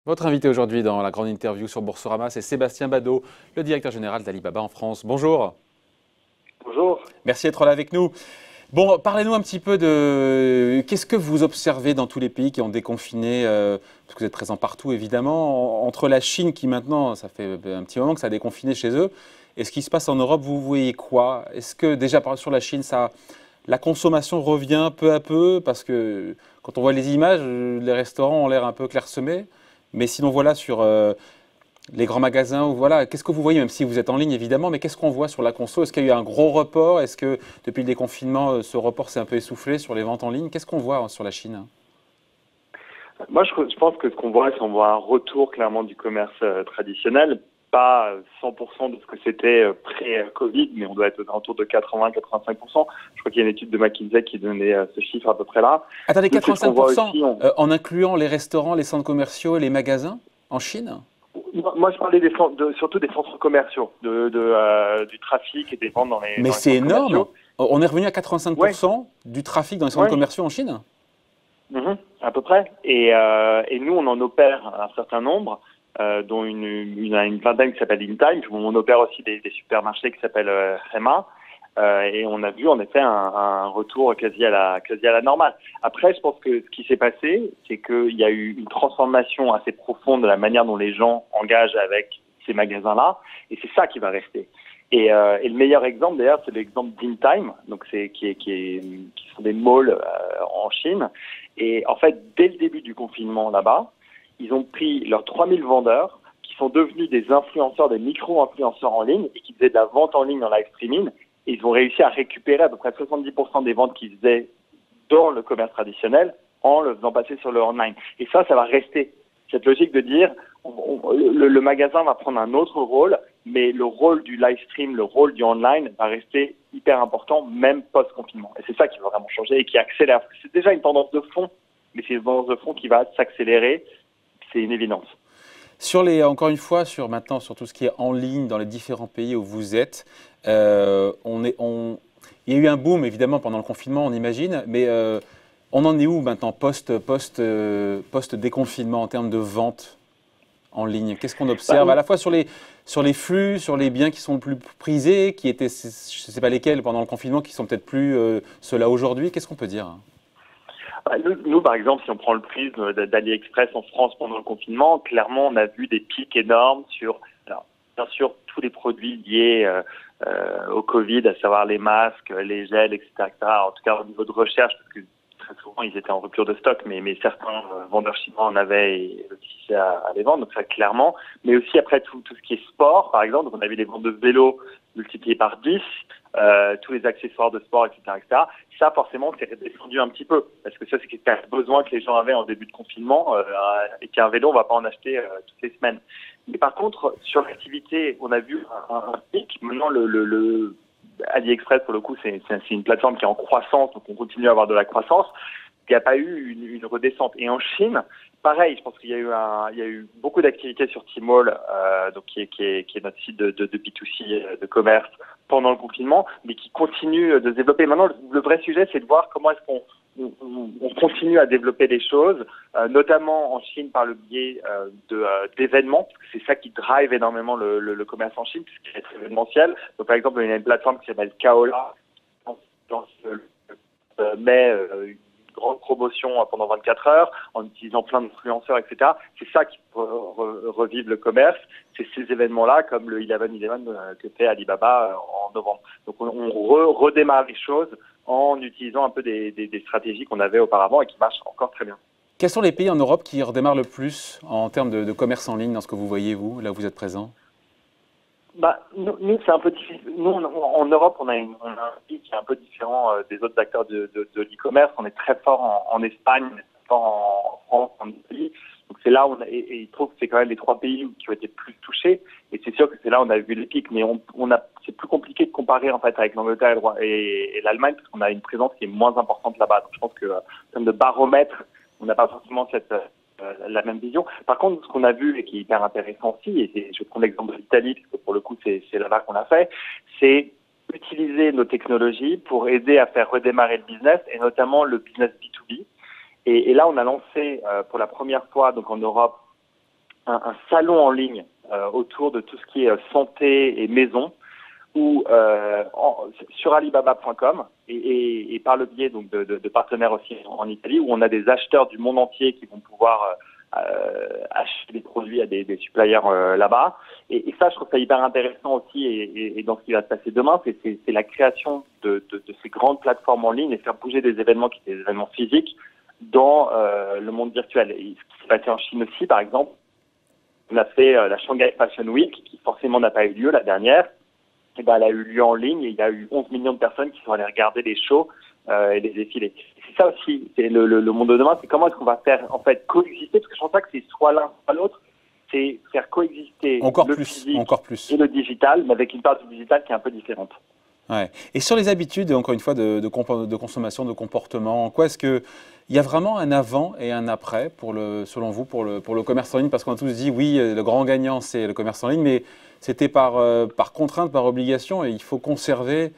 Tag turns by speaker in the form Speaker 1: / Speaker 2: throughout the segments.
Speaker 1: Votre invité aujourd'hui dans la grande interview sur Boursorama, c'est Sébastien Badeau, le directeur général d'Alibaba en France. Bonjour.
Speaker 2: Bonjour.
Speaker 1: Merci d'être là avec nous. Bon, parlez-nous un petit peu de qu'est-ce que vous observez dans tous les pays qui ont déconfiné, parce que vous êtes présent partout évidemment, entre la Chine qui maintenant, ça fait un petit moment que ça a déconfiné chez eux, et ce qui se passe en Europe, vous voyez quoi? Est-ce que déjà sur la Chine, la consommation revient peu à peu? Parce que quand on voit les images, les restaurants ont l'air un peu clairsemés. Mais sinon, voilà, sur les grands magasins, voilà, qu'est-ce que vous voyez, même si vous êtes en ligne évidemment, mais qu'est-ce qu'on voit sur la conso? Est-ce qu'il y a eu un gros report? Est-ce que depuis le déconfinement, ce report s'est un peu essoufflé sur les ventes en ligne? Qu'est-ce qu'on voit sur la Chine?
Speaker 2: Moi, je pense que ce qu'on voit, c'est qu'on voit un retour clairement du commerce traditionnel. Pas 100% de ce que c'était pré-Covid, mais on doit être autour de 80-85%. Je crois qu'il y a une étude de McKinsey qui donnait ce chiffre à peu près là.
Speaker 1: Attendez, 85% en incluant les restaurants, les centres commerciaux et les magasins en Chine?
Speaker 2: Moi, je parlais surtout des centres commerciaux, du trafic et des ventes dans les.
Speaker 1: Mais c'est énorme. On est revenu à 85%
Speaker 2: ouais.
Speaker 1: du trafic dans les centres commerciaux en Chine?
Speaker 2: À peu près. Et nous, on en opère un certain nombre, dont une vingtaine qui s'appelle InTime. On opère aussi des supermarchés qui s'appellent Hema. Et on a vu en effet un retour quasi à la normale. Après, je pense que ce qui s'est passé, c'est qu'il y a eu une transformation assez profonde de la manière dont les gens engagent avec ces magasins-là, et c'est ça qui va rester. Et le meilleur exemple d'ailleurs, c'est l'exemple d'InTime, donc qui sont des malls en Chine. Et en fait, dès le début du confinement là-bas, ils ont pris leurs 3000 vendeurs qui sont devenus des influenceurs, des micro-influenceurs en ligne et qui faisaient de la vente en ligne en live streaming. Et ils ont réussi à récupérer à peu près 70% des ventes qu'ils faisaient dans le commerce traditionnel en le faisant passer sur le online. Et ça va rester. Cette logique de dire le magasin va prendre un autre rôle, mais le rôle du live stream, le rôle du online va rester hyper important, même post-confinement. Et c'est ça qui va vraiment changer et qui accélère. C'est déjà une tendance de fond, mais c'est une tendance de fond qui va s'accélérer. C'est une évidence.
Speaker 1: Encore une fois, sur tout ce qui est en ligne dans les différents pays où vous êtes, il y a eu un boom évidemment pendant le confinement, on imagine, mais on en est où maintenant post-déconfinement en termes de vente en ligne? Qu'est-ce qu'on observe à la fois sur les flux, sur les biens qui sont le plus prisés, qui étaient, je ne sais pas lesquels pendant le confinement, qui sont peut-être plus ceux-là aujourd'hui? Qu'est-ce qu'on peut dire?
Speaker 2: Nous, par exemple, si on prend le prisme d'AliExpress en France pendant le confinement, clairement, on a vu des pics énormes sur, alors, bien sûr, tous les produits liés au Covid, à savoir les masques, les gels, etc., etc. En tout cas, au niveau de recherche, parce que très souvent, ils étaient en rupture de stock, mais certains vendeurs chinois en avaient et réussissaient à les vendre, donc ça, clairement. Mais aussi, après, tout ce qui est sport, par exemple, donc on a vu les ventes de vélos multipliées par 10, tous les accessoires de sport, etc., etc. Ça, forcément, c'est redescendu un petit peu, parce que ça, c'est un besoin que les gens avaient en début de confinement, et qu'un vélo, on va pas en acheter toutes les semaines. Mais par contre, sur l'activité, on a vu un pic. Maintenant, le AliExpress, pour le coup, c'est une plateforme qui est en croissance, donc on continue à avoir de la croissance. Il n'y a pas eu une redescente. Et en Chine, pareil, je pense qu'il y a eu beaucoup d'activités sur Tmall, donc qui est notre site de B2C, de commerce, pendant le confinement, mais qui continue de se développer. Maintenant, le vrai sujet, c'est de voir comment est-ce qu'on continue à développer des choses, notamment en Chine par le biais d'événements, parce que c'est ça qui drive énormément le commerce en Chine, puisqu'il est événementiel. Donc, par exemple, il y a une plateforme qui s'appelle Kaola, met une grande promotion pendant 24 heures, en utilisant plein d'influenceurs, etc. C'est ça qui revive le commerce. C'est ces événements-là, comme le 11/11 que fait Alibaba en novembre. Donc on redémarre les choses en utilisant un peu des stratégies qu'on avait auparavant et qui marchent encore très bien.
Speaker 1: Quels sont les pays en Europe qui redémarrent le plus en termes de commerce en ligne dans ce que vous voyez, vous, là où vous êtes présent?
Speaker 2: Nous, c'est un peu difficile. Nous, en Europe, on a un pays qui est un peu différent des autres acteurs de l'e-commerce. On est très fort en Espagne, on est très fort en France, en Italie. Donc c'est là où et il trouve que c'est quand même les trois pays qui ont été plus touchés. Et c'est sûr que c'est là où on a vu les pics. Mais c'est plus compliqué de comparer en fait avec l'Angleterre et l'Allemagne parce qu'on a une présence qui est moins importante là-bas. Donc je pense que en termes de baromètre, on n'a pas forcément la même vision. Par contre, ce qu'on a vu et qui est hyper intéressant aussi, et je prends l'exemple de l'Italie, parce que pour le coup, c'est là-bas qu'on l'a fait, c'est utiliser nos technologies pour aider à faire redémarrer le business et notamment le business B2B. Et là, on a lancé pour la première fois donc en Europe un salon en ligne autour de tout ce qui est santé et maison, où sur Alibaba.com et par le biais donc de partenaires aussi en Italie, où on a des acheteurs du monde entier qui vont pouvoir acheter des produits à des suppliers là-bas. Et ça, je trouve ça hyper intéressant aussi. Et dans ce qui va se passer demain, c'est la création de ces grandes plateformes en ligne et faire bouger des événements qui étaient des événements physiques dans le monde virtuel. Et ce qui s'est passé en Chine aussi, par exemple, on a fait la Shanghai Fashion Week, qui forcément n'a pas eu lieu la dernière. Et ben, elle a eu lieu en ligne et il y a eu 11 millions de personnes qui sont allées regarder les shows et les défilés. C'est ça aussi, c'est le monde de demain, c'est comment est-ce qu'on va faire en fait coexister, parce que je pense pas que c'est soit l'un soit l'autre, c'est faire coexister le physique et le digital, mais avec une part du digital qui est un peu différente.
Speaker 1: Ouais. Et sur les habitudes, encore une fois, de consommation, de comportement, en quoi est-ce qu'il y a vraiment un avant et un après, selon vous, pour le commerce en ligne? Parce qu'on a tous dit, oui, le grand gagnant, c'est le commerce en ligne, mais c'était par contrainte, par obligation, et il faut conserver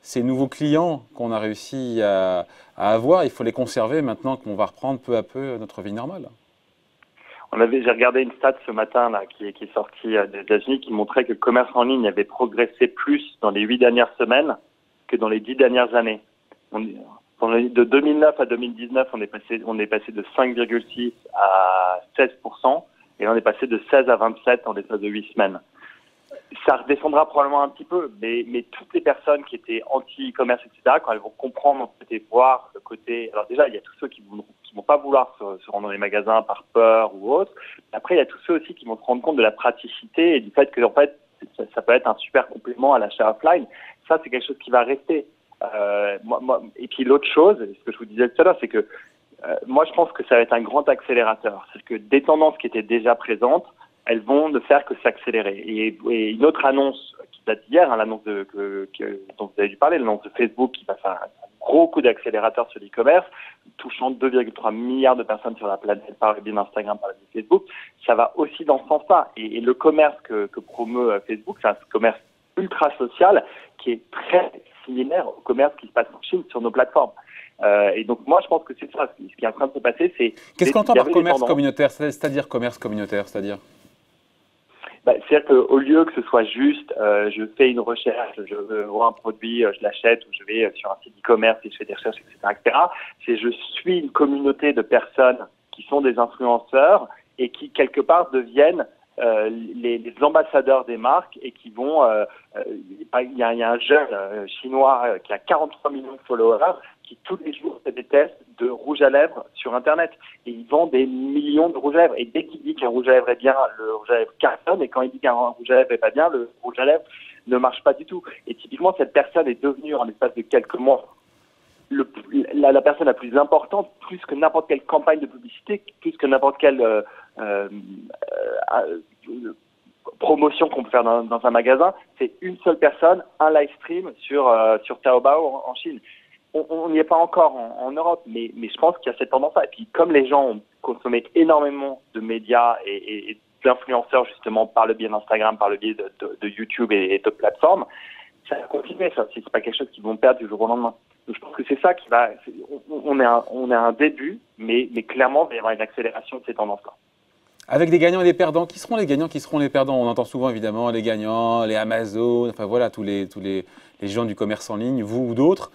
Speaker 1: ces nouveaux clients qu'on a réussi à avoir. Il faut les conserver maintenant qu'on va reprendre peu à peu notre vie normale.
Speaker 2: J'ai regardé une stat ce matin là, qui est sortie des États-Unis qui montrait que le commerce en ligne avait progressé plus dans les 8 dernières semaines que dans les 10 dernières années. De 2009 à 2019, on est passé de 5,6 à 16%, et on est passé de 16 à 27 en l'espace de 8 semaines. Ça redescendra probablement un petit peu, mais toutes les personnes qui étaient anti-e-commerce, etc., quand elles vont comprendre et voir le côté... Alors déjà, il y a tous ceux qui vont pas vouloir se rendre dans les magasins par peur ou autre. Après, il y a tous ceux aussi qui vont se rendre compte de la praticité et du fait que en fait, ça peut être un super complément à l'achat offline. Ça, c'est quelque chose qui va rester. Et puis l'autre chose, ce que je vous disais tout à l'heure, c'est que moi, je pense que ça va être un grand accélérateur. C'est que des tendances qui étaient déjà présentes, elles vont ne faire que s'accélérer. Et une autre annonce qui date d'hier, l'annonce dont vous avez dû parler, l'annonce de Facebook qui va faire un gros coup d'accélérateur sur l'e-commerce, touchant 2,3 milliards de personnes sur la planète par le biais d'Instagram, par le biais de Facebook, ça va aussi dans ce sens-là. Et le commerce que promeut Facebook, c'est un commerce ultra social qui est très similaire au commerce qui se passe en Chine sur nos plateformes. Et donc moi je pense que c'est ça, ce qui est en train de se passer, c'est...
Speaker 1: Qu'est-ce qu'on entend par commerce communautaire? C'est-à-dire commerce communautaire, c'est-à-dire
Speaker 2: c'est-à-dire qu'au lieu que ce soit juste, je fais une recherche, je vois un produit, je l'achète, ou je vais sur un site e-commerce et je fais des recherches, etc., c'est je suis une communauté de personnes qui sont des influenceurs et qui, quelque part, deviennent les ambassadeurs des marques et qui vont... il y a un jeune chinois qui a 43 millions de followers qui, tous les jours, fait des tests de rouge à lèvres sur Internet. Et il vend des millions de rouges à lèvres. Et dès qu'il dit qu'un rouge à lèvres est bien, le rouge à lèvres cartonne. Et quand il dit qu'un rouge à lèvres n'est pas bien, le rouge à lèvres ne marche pas du tout. Et typiquement, cette personne est devenue, en l'espace de quelques mois, la personne la plus importante, plus que n'importe quelle campagne de publicité, plus que n'importe quelle promotion qu'on peut faire dans un magasin. C'est une seule personne, un live stream sur Taobao en Chine. On n'y est pas encore en Europe, mais je pense qu'il y a cette tendance-là. Et puis, comme les gens ont consommé énormément de médias et d'influenceurs, justement, par le biais d'Instagram, par le biais de YouTube et d'autres plateformes, ça va continuer, ça. C'est pas quelque chose qu'ils vont perdre du jour au lendemain. Donc, je pense que c'est ça qui va... On est à un début, mais clairement, il va y avoir une accélération de ces tendances-là.
Speaker 1: Avec des gagnants et des perdants, qui seront les gagnants, qui seront les perdants? On entend souvent évidemment les gagnants, les Amazon, enfin voilà, tous les gens du commerce en ligne, vous ou d'autres.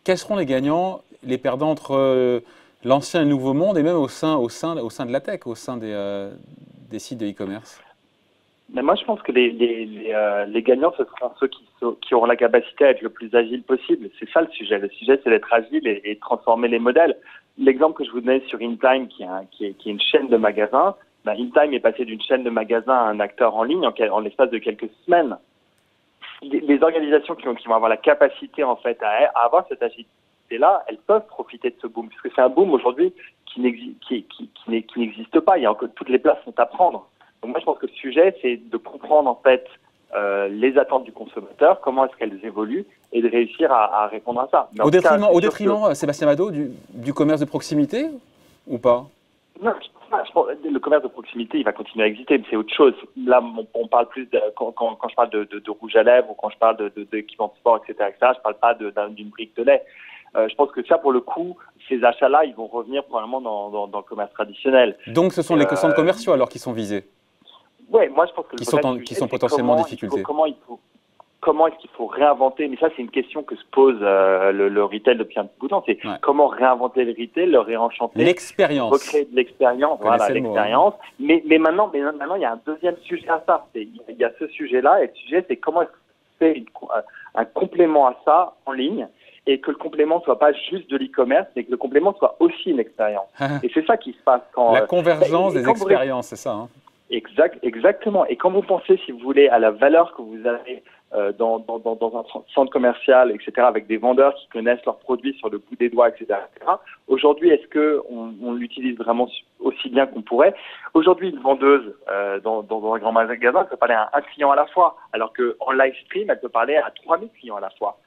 Speaker 1: Quels seront les gagnants, les perdants entre l'ancien et le nouveau monde et même au sein de la tech, au sein des sites de e-commerce?
Speaker 2: Mais moi, je pense que les gagnants, ce seront ceux qui auront la capacité à être le plus agile possible. C'est ça le sujet. Le sujet, c'est d'être agile et de transformer les modèles. L'exemple que je vous donnais sur InTime, qui est une chaîne de magasins, InTime est passé d'une chaîne de magasins à un acteur en ligne en l'espace de quelques semaines. Les organisations qui vont avoir la capacité en fait à avoir cette agilité-là, elles peuvent profiter de ce boom, puisque c'est un boom aujourd'hui qui n'existe pas. Il y a encore, toutes les places sont à prendre. Donc moi, je pense que le sujet, c'est de comprendre en fait les attentes du consommateur, comment est-ce qu'elles évoluent, et de réussir à répondre à ça.
Speaker 1: Au détriment, Sébastien Mado, du commerce de proximité ou pas?
Speaker 2: Non, je pense Le commerce de proximité, il va continuer à exister, mais c'est autre chose. Là, on parle plus quand je parle de rouge à lèvres ou quand je parle d'équipements de sport, etc., je parle pas d'une brique de lait. Je pense que ça, pour le coup, ces achats-là, ils vont revenir probablement dans le commerce traditionnel.
Speaker 1: Donc, ce sont les centres commerciaux alors qui sont visés?
Speaker 2: Ouais, moi, je pense que
Speaker 1: qui sont potentiellement en difficulté.
Speaker 2: Comment est-ce qu'il faut réinventer, mais ça c'est une question que se pose le retail depuis un bout de temps, c'est comment réinventer le retail, le réenchanter,
Speaker 1: l'expérience,
Speaker 2: recréer de l'expérience, voilà l'expérience. Mais maintenant il y a un deuxième sujet à ça. Il y a ce sujet-là et le sujet c'est comment est-ce qu'on fait un complément à ça en ligne et que le complément soit pas juste de l'e-commerce, mais que le complément soit aussi une expérience. Et c'est ça qui se passe quand
Speaker 1: la convergence des expériences, c'est ça.
Speaker 2: Exactement. Et quand vous pensez, si vous voulez, à la valeur que vous avez dans un centre commercial, etc., avec des vendeurs qui connaissent leurs produits sur le bout des doigts, etc., aujourd'hui, est-ce qu'on l'utilise vraiment aussi bien qu'on pourrait? Aujourd'hui, une vendeuse dans un grand magasin peut parler à un client à la fois, alors qu'en live stream, elle peut parler à 3000 clients à la fois.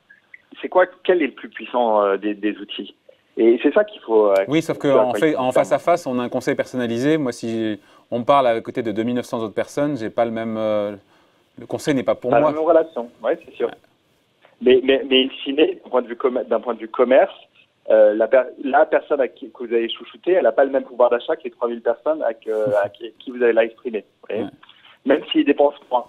Speaker 2: Quel est le plus puissant des outils? Et c'est ça qu'il faut...
Speaker 1: oui, sauf qu'en face à face, on a un conseil personnalisé. Moi, si on me parle à côté de 2900 autres personnes, j'ai pas le même... le conseil n'est pas pour moi.
Speaker 2: La même relation, oui, c'est sûr. Ouais. Mais in fine, d'un point de vue commerce, la personne que vous avez chouchouté, elle n'a pas le même pouvoir d'achat que les 3000 personnes à qui vous avez live streamé. Même s'ils dépensent moins.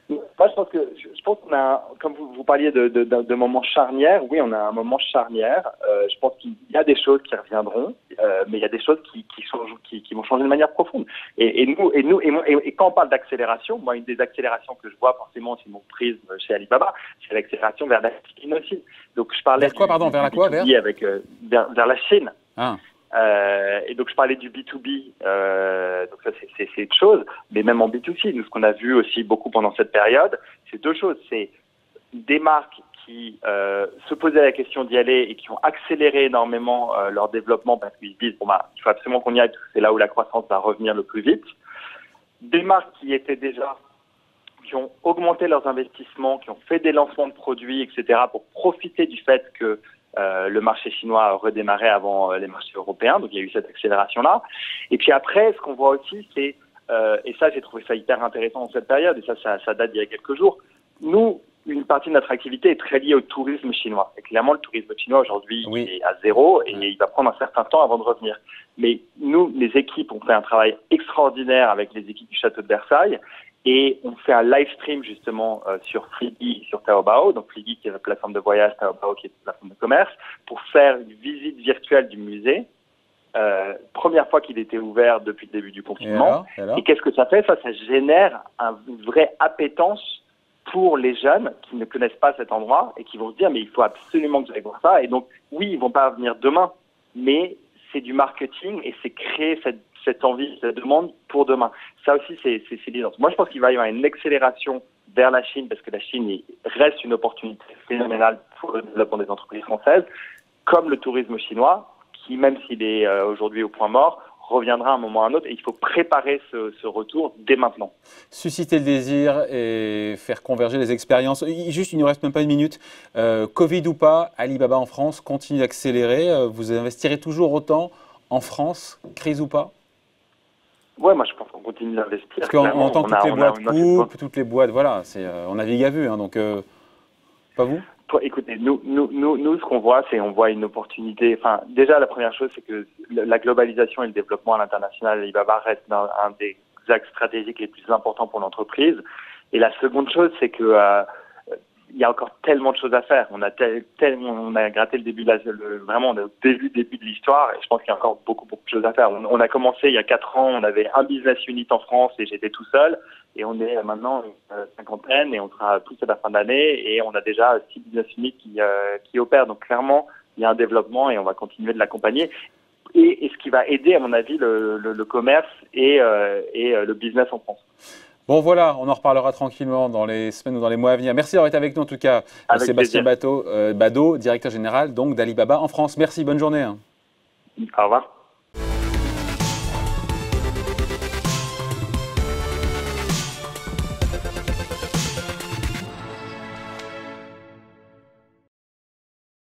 Speaker 2: Moi, je pense qu'on a, comme vous parliez de moments charnières, oui, on a un moment charnière. Je pense qu'il y a des choses qui reviendront, mais il y a des choses qui vont changer de manière profonde. Et quand on parle d'accélération, moi, une des accélérations que je vois forcément, c'est mon prisme chez Alibaba, c'est l'accélération vers la Chine aussi. Donc, je parlais
Speaker 1: vers quoi, pardon, vers la quoi, vers
Speaker 2: la Chine.
Speaker 1: Ah.
Speaker 2: Et donc je parlais du B2B, donc ça c'est une chose, mais même en B2C, nous ce qu'on a vu aussi beaucoup pendant cette période, c'est deux choses, c'est des marques qui se posaient la question d'y aller et qui ont accéléré énormément leur développement parce qu'ils se disent il faut absolument qu'on y aille, parce que c'est là où la croissance va revenir le plus vite. Des marques qui ont augmenté leurs investissements, qui ont fait des lancements de produits, etc., pour profiter du fait que le marché chinois a redémarré avant les marchés européens, donc il y a eu cette accélération-là. Et puis après, ce qu'on voit aussi, c'est, et ça j'ai trouvé ça hyper intéressant dans cette période, et ça date d'il y a quelques jours, nous, une partie de notre activité est très liée au tourisme chinois. Et clairement, le tourisme chinois aujourd'hui est à zéro et il va prendre un certain temps avant de revenir. Mais nous, les équipes, on fait un travail extraordinaire avec les équipes du Château de Versailles. Et on fait un live stream justement sur Fliggy, sur Taobao, donc Fliggy qui est la plateforme de voyage, Taobao qui est la plateforme de commerce, pour faire une visite virtuelle du musée. Première fois qu'il était ouvert depuis le début du confinement. Et qu'est-ce que ça fait? Ça génère une vraie appétence pour les jeunes qui ne connaissent pas cet endroit et qui vont se dire mais il faut absolument que j'aille voir ça. Et donc oui, ils vont pas venir demain, mais c'est du marketing et c'est créer cette envie, cette demande pour demain. Ça aussi, c'est évident. Moi, je pense qu'il va y avoir une accélération vers la Chine parce que la Chine reste une opportunité phénoménale pour le développement des entreprises françaises, comme le tourisme chinois, qui, même s'il est aujourd'hui au point mort, reviendra à un moment ou à un autre et il faut préparer ce retour dès maintenant.
Speaker 1: Susciter le désir et faire converger les expériences. Juste, il ne nous reste même pas une minute. Covid ou pas, Alibaba en France continue d'accélérer. Vous investirez toujours autant en France, crise ou pas?
Speaker 2: Ouais, moi je pense qu'on continue d'investir.
Speaker 1: Parce qu'on entend toutes les boîtes coupent, toutes les boîtes, voilà, on navigue à vue, hein, donc pas vous?
Speaker 2: Écoutez, nous, ce qu'on voit, c'est on voit une opportunité. Enfin, déjà la première chose, c'est que la globalisation et le développement à l'international, Alibaba reste un des axes stratégiques les plus importants pour l'entreprise. Et la seconde chose, c'est que il y a encore tellement de choses à faire. On a gratté le début vraiment le début de l'histoire et je pense qu'il y a encore beaucoup de choses à faire. On a commencé il y a 4 ans, on avait un business unit en France et j'étais tout seul et on est maintenant une cinquantaine et on sera tous à la fin de l'année et on a déjà 6 business units qui opèrent. Donc clairement, il y a un développement et on va continuer de l'accompagner. Et ce qui va aider, à mon avis, le commerce et le business en France.
Speaker 1: Bon voilà, on en reparlera tranquillement dans les semaines ou dans les mois à venir. Merci d'avoir été avec nous en tout cas, Sébastien Badeau, directeur général d'Alibaba en France. Merci, bonne journée.
Speaker 2: Au revoir.